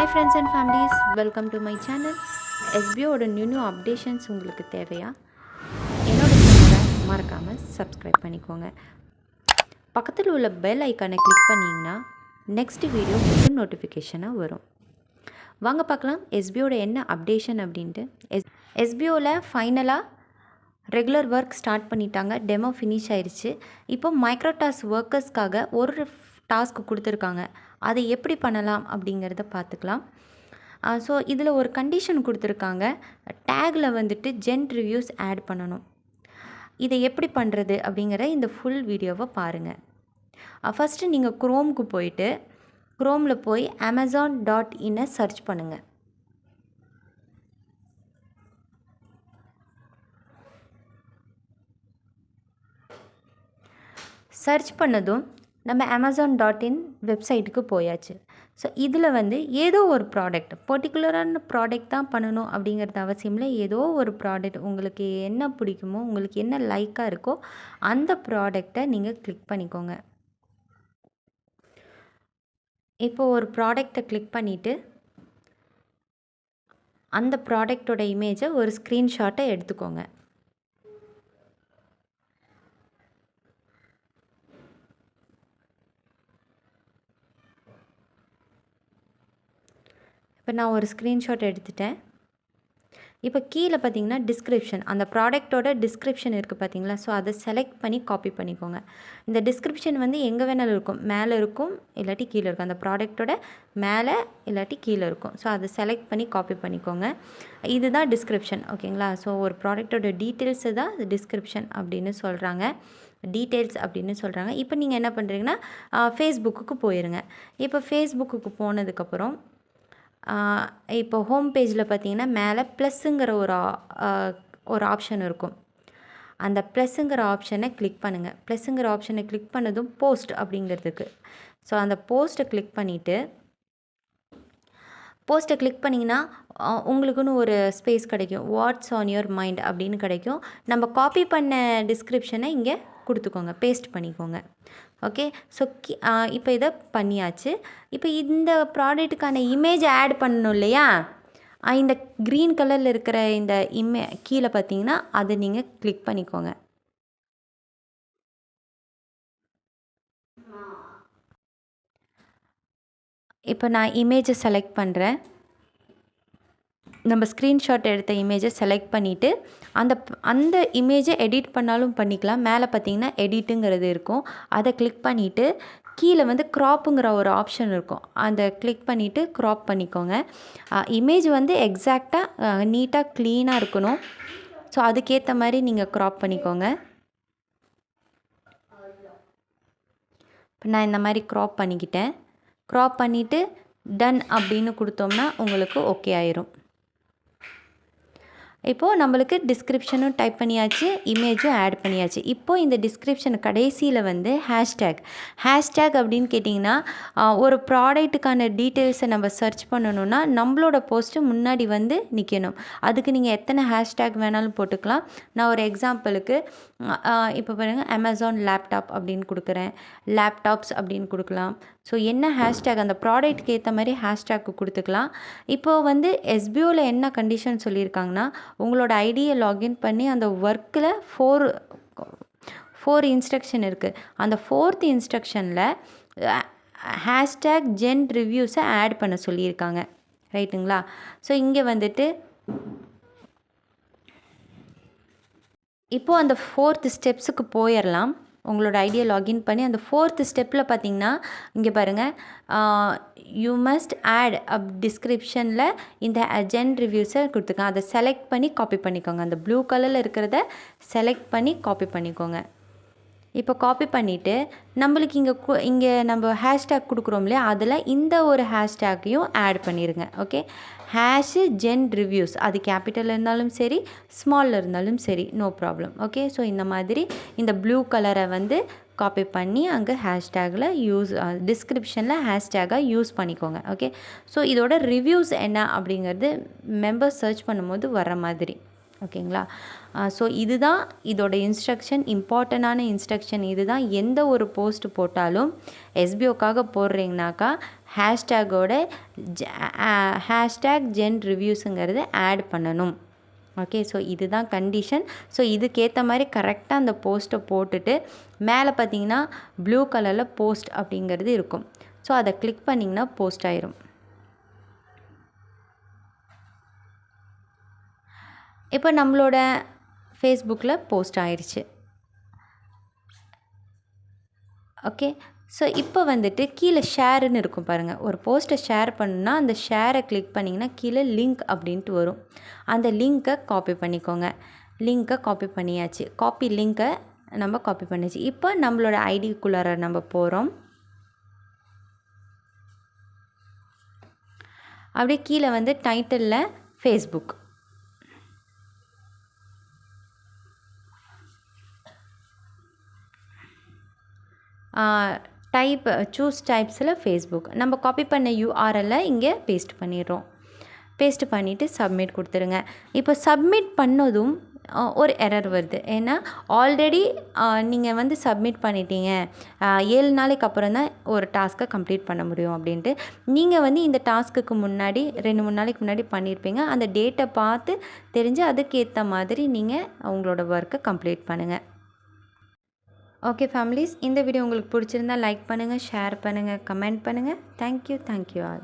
Hi friends and families, welcome to my channel. எஸ்பிஓட new updations உங்களுக்கு தேவையா? என்னோட சேனலை மறக்காமல் சப்ஸ்கிரைப் பண்ணிக்கோங்க. பக்கத்தில் உள்ள பெல் ஐக்கானை கிளிக் பண்ணிங்கன்னா நெக்ஸ்ட் வீடியோ உங்களுக்கு நோட்டிஃபிகேஷனாக வரும். வாங்க பார்க்கலாம் எஸ்பிஓட என்ன அப்டேஷன் அப்படின்ட்டு. எஸ்பிஓவில் ஃபைனலாக ரெகுலர் ஒர்க் ஸ்டார்ட் பண்ணிட்டாங்க. டெமோ ஃபினிஷ் ஆயிடுச்சு. இப்போ மைக்ரோடாஸ்க் ஒர்க்கர்ஸ்க்காக ஒரு டாஸ்க் கொடுத்துருக்காங்க. அதை எப்படி பண்ணலாம் அப்படிங்கிறத பார்த்துக்கலாம். ஸோ இதில் ஒரு கண்டிஷன் கொடுத்துருக்காங்க. டேகில் வந்துட்டு ஜென் ரிவ்யூஸ் ஆட் பண்ணணும். இதை எப்படி பண்ணுறது அப்படிங்கிற இந்த ஃபுல் வீடியோவை பாருங்கள். ஃபஸ்ட்டு நீங்கள் க்ரோமுக்கு போயிட்டு க்ரோமில் போய் amazon.in சர்ச் பண்ணுங்கள். சர்ச் பண்ணதும் நம்ம amazon.in வெப்சைட்டுக்கு போயாச்சு. ஸோ இதில் வந்து ஏதோ ஒரு ப்ராடக்ட், பர்டிகுலரான ப்ராடக்ட் தான் பண்ணணும் அப்படிங்கிறது அவசியம் இல்லை. ஏதோ ஒரு ப்ராடக்ட் உங்களுக்கு என்ன பிடிக்குமோ, உங்களுக்கு என்ன லைக்காக இருக்கோ அந்த ப்ராடக்டை நீங்கள் கிளிக் பண்ணிக்கோங்க. இப்போது ஒரு ப்ராடக்டை கிளிக் பண்ணிவிட்டு அந்த ப்ராடக்டோட இமேஜை ஒரு ஸ்க்ரீன்ஷாட்டை எடுத்துக்கோங்க. இப்போ நான் ஒரு ஸ்க்ரீன்ஷாட் எடுத்துட்டேன். இப்போ கீழே பார்த்தீங்கன்னா டிஸ்கிரிப்ஷன், அந்த ப்ராடக்டோட டிஸ்கிரிப்ஷன் இருக்குது பார்த்தீங்களா? ஸோ அதை செலக்ட் பண்ணி காப்பி பண்ணிக்கோங்க. இந்த டிஸ்கிரிப்ஷன் வந்து எங்கே வேணாலும் இருக்கும், மேலே இருக்கும் இல்லாட்டி கீழே இருக்கும். அந்த ப்ராடக்டோட மேலே இல்லாட்டி கீழே இருக்கும். ஸோ அதை செலக்ட் பண்ணி காப்பி பண்ணிக்கோங்க. இதுதான் டிஸ்கிரிப்ஷன், ஓகேங்களா? ஸோ ஒரு ப்ராடக்டோட டீட்டெயில்ஸு தான் டிஸ்கிரிப்ஷன் அப்படின்னு சொல்கிறாங்க, டீட்டெயில்ஸ் அப்படின்னு சொல்கிறாங்க. இப்போ நீங்கள் என்ன பண்ணுறீங்கன்னா ஃபேஸ்புக்குக்கு போயிடுங்க. இப்போ ஃபேஸ்புக்குக்கு போனதுக்கப்புறம் இப்போ ஹோம் பேஜில் பார்த்தீங்கன்னா மேலே ப்ளஸ்ஸுங்கிற ஒரு ஆப்ஷன் இருக்கும். அந்த ப்ளஸ்ஸுங்கிற ஆப்ஷனை கிளிக் பண்ணுங்கள். ப்ளஸ்ஸுங்கிற ஆப்ஷனை கிளிக் பண்ணதும் போஸ்ட் அப்படிங்கிறதுக்கு. ஸோ அந்த போஸ்ட்டை கிளிக் பண்ணிவிட்டு போஸ்ட்டை கிளிக் பண்ணிங்கன்னா உங்களுக்குன்னு ஒரு ஸ்பேஸ் கிடைக்கும். வாட்ஸ் ஆன் யுவர் மைண்ட் அப்படின்னு கிடைக்கும். நம்ம காப்பி பண்ண டிஸ்கிரிப்ஷனை இங்கே கொடுத்துக்கோங்க, பேஸ்ட் பண்ணிக்கோங்க. ஓகே, ஸோ இப்போ இதை பண்ணியாச்சு. இப்போ இந்த ப்ராடக்ட்டுக்கான இமேஜ் ஆட் பண்ணணும் இல்லையா? இந்த க்ரீன் கலரில் இருக்கிற இந்த கீழே பார்த்தீங்கன்னா அதை நீங்கள் கிளிக் பண்ணிக்கோங்க. இப்போ நான் இமேஜை செலக்ட் பண்ணுறேன். நம்ம ஸ்க்ரீன்ஷாட் எடுத்த இமேஜை செலக்ட் பண்ணிவிட்டு அந்த இமேஜை எடிட் பண்ணாலும் பண்ணிக்கலாம். மேலே பார்த்தீங்கன்னா எடிட்டுங்கிறது இருக்கும். அதை கிளிக் பண்ணிவிட்டு கீழே வந்து க்ராப்புங்கிற ஒரு ஆப்ஷன் இருக்கும். அதை கிளிக் பண்ணிவிட்டு க்ராப் பண்ணிக்கோங்க. இமேஜ் வந்து எக்ஸாக்டாக நீட்டாக க்ளீனாக இருக்கணும். ஸோ அதுக்கேற்ற மாதிரி நீங்கள் க்ராப் பண்ணிக்கோங்க. இப்போ நான் இந்த மாதிரி க்ராப் பண்ணிக்கிட்டேன். க்ராப் பண்ணிவிட்டு டன் அப்படின்னு கொடுத்தோம்னா உங்களுக்கு ஓகே ஆயிரும். இப்போது நம்மளுக்கு டிஸ்கிரிப்ஷனும் டைப் பண்ணியாச்சு, இமேஜும் ஆட் பண்ணியாச்சு. இப்போது இந்த டிஸ்கிரிப்ஷன் கடைசியில் வந்து ஹேஷ்டேக் அப்படின்னு கேட்டிங்கன்னா ஒரு ப்ராடக்ட்டுக்கான டீட்டெயில்ஸை நம்ம சர்ச் பண்ணணுன்னா நம்மளோட போஸ்ட்டு முன்னாடி வந்து நிற்கணும். அதுக்கு நீங்கள் எத்தனை ஹேஷ்டேக் வேணாலும் போட்டுக்கலாம். நான் ஒரு எக்ஸாம்பிளுக்கு இப்போ பாருங்கள், அமேசான் லேப்டாப் அப்படின்னு கொடுக்குறேன், லேப்டாப்ஸ் அப்படின்னு கொடுக்கலாம். ஸோ என்ன ஹேஷ்டேக், அந்த ப்ராடக்ட்டுக்கு ஏற்ற மாதிரி ஹேஷ்டேக்கு கொடுத்துக்கலாம். இப்போது வந்து எஸ்பிஓவில் என்ன கண்டிஷன் சொல்லியிருக்காங்கன்னா, உங்களோட ஐடியை லாகின் பண்ணி அந்த ஒர்க்கில் ஃபோர் இன்ஸ்ட்ரக்ஷன் இருக்குது. அந்த 4th இன்ஸ்ட்ரக்ஷனில் ஹேஷ்டேக் ஜென் ரிவ்யூஸை ஆட் பண்ண சொல்லியிருக்காங்க, ரைட்டுங்களா? ஸோ இங்கே வந்துட்டு இப்போது அந்த 4th ஸ்டெப்ஸுக்கு போயிடலாம். உங்களோட ஐடியா லாகின் பண்ணி அந்த 4th ஸ்டெப்பில் பார்த்தீங்கன்னா இங்கே பாருங்கள், யூ மஸ்ட் ஆட் டிஸ்கிரிப்ஷனில் இந்த ஜென் ரிவ்யூஸை கொடுத்துருக்கேன். அதை செலக்ட் பண்ணி காப்பி பண்ணிக்கோங்க. அந்த ப்ளூ கலரில் இருக்கிறத செலக்ட் பண்ணி காப்பி பண்ணிக்கோங்க. இப்போ காப்பி பண்ணிவிட்டு நம்மளுக்கு இங்கே நம்ம ஹேஷ்டேக் கொடுக்குறோம் இல்லையா, அதில் இந்த ஒரு ஹேஷ்டேக்கையும் ஆட் பண்ணிடுங்க. ஓகே, ஹேஷு ஜென் ரிவ்யூஸ், அது கேபிட்டலில் இருந்தாலும் சரி, ஸ்மாலில் இருந்தாலும் சரி, நோ ப்ராப்ளம். ஓகே, ஸோ இந்த மாதிரி இந்த ப்ளூ கலரை வந்து காப்பி பண்ணி அங்கே ஹேஷ்டேகில் டிஸ்கிரிப்ஷனில் ஹேஷ்டேகாக யூஸ் பண்ணிக்கோங்க. ஓகே, ஸோ இதோட ரிவ்யூஸ் என்ன அப்படிங்கிறது மெம்பர்ஸ் சர்ச் பண்ணும்போது வர மாதிரி. ஓகேங்களா? ஸோ இதுதான் இதோட இன்ஸ்ட்ரக்ஷன். இம்பார்ட்டண்டான இன்ஸ்ட்ரக்ஷன் இதுதான். எந்த ஒரு போஸ்ட் போட்டாலும் எஸ்பிஓக்காக போடுறீங்கனாக்கா ஹேஷ்டேக்கோட ஹேஷ்டேக் ஜென் ரிவ்யூஸுங்கிறது ஆட் பண்ணணும். ஓகே, ஸோ இதுதான் கண்டிஷன். ஸோ இதுக்கேற்ற மாதிரி கரெக்டாக அந்த போஸ்ட்டை போட்டுட்டு மேலே பார்த்தீங்கன்னா ப்ளூ கலரில் போஸ்ட் அப்படிங்கிறது இருக்கும். ஸோ அதை கிளிக் பண்ணிங்கன்னா போஸ்ட் ஆயிரும். இப்போ நம்மளோட ஃபேஸ்புக்கில் போஸ்ட் ஆயிடுச்சு. ஓகே, ஸோ இப்போ வந்துட்டு கீழே ஷேருன்னு இருக்கும் பாருங்கள். ஒரு போஸ்ட்டை ஷேர் பண்ணுன்னா அந்த ஷேரை கிளிக் பண்ணிங்கன்னா கீழே லிங்க் அப்படின்ட்டு வரும். அந்த லிங்க்கை காப்பி பண்ணிக்கோங்க. லிங்க்கை காப்பி பண்ணியாச்சு. லிங்க்கை நம்ம காப்பி பண்ணியாச்சு. இப்போ நம்மளோட ஐடிக்குள்ளார நம்ம போகிறோம். அப்படியே கீழே வந்து டைட்டிலில் ஃபேஸ்புக், சூஸ் டைப்ஸில் ஃபேஸ்புக் நம்ம காப்பி பண்ண யூஆர்எல்லை இங்கே பேஸ்ட் பண்ணிடுறோம். பேஸ்ட் பண்ணிவிட்டு சப்மிட் கொடுத்துருங்க. இப்போ சப்மிட் பண்ணதும் ஒரு எரர் வருது. ஏன்னா ஆல்ரெடி நீங்கள் வந்து சப்மிட் பண்ணிட்டீங்க, 7 நாளைக்கு அப்புறம் தான் ஒரு டாஸ்க்கை கம்ப்ளீட் பண்ண முடியும் அப்படின்ட்டு. நீங்கள் வந்து இந்த டாஸ்க்குக்கு முன்னாடி 2-3 நாளைக்கு முன்னாடி பண்ணியிருப்பீங்க. அந்த டேட்டை பார்த்து தெரிஞ்சு அதுக்கேற்ற மாதிரி நீங்கள் உங்களோட ஒர்க்கை கம்ப்ளீட் பண்ணுங்கள். ஓகே ஃபேமிலிஸ், இந்த வீடியோ உங்களுக்கு பிடிச்சிருந்தா லைக் பண்ணுங்கள், ஷேர் பண்ணுங்கள், கமெண்ட் பண்ணுங்கள். Thank you all.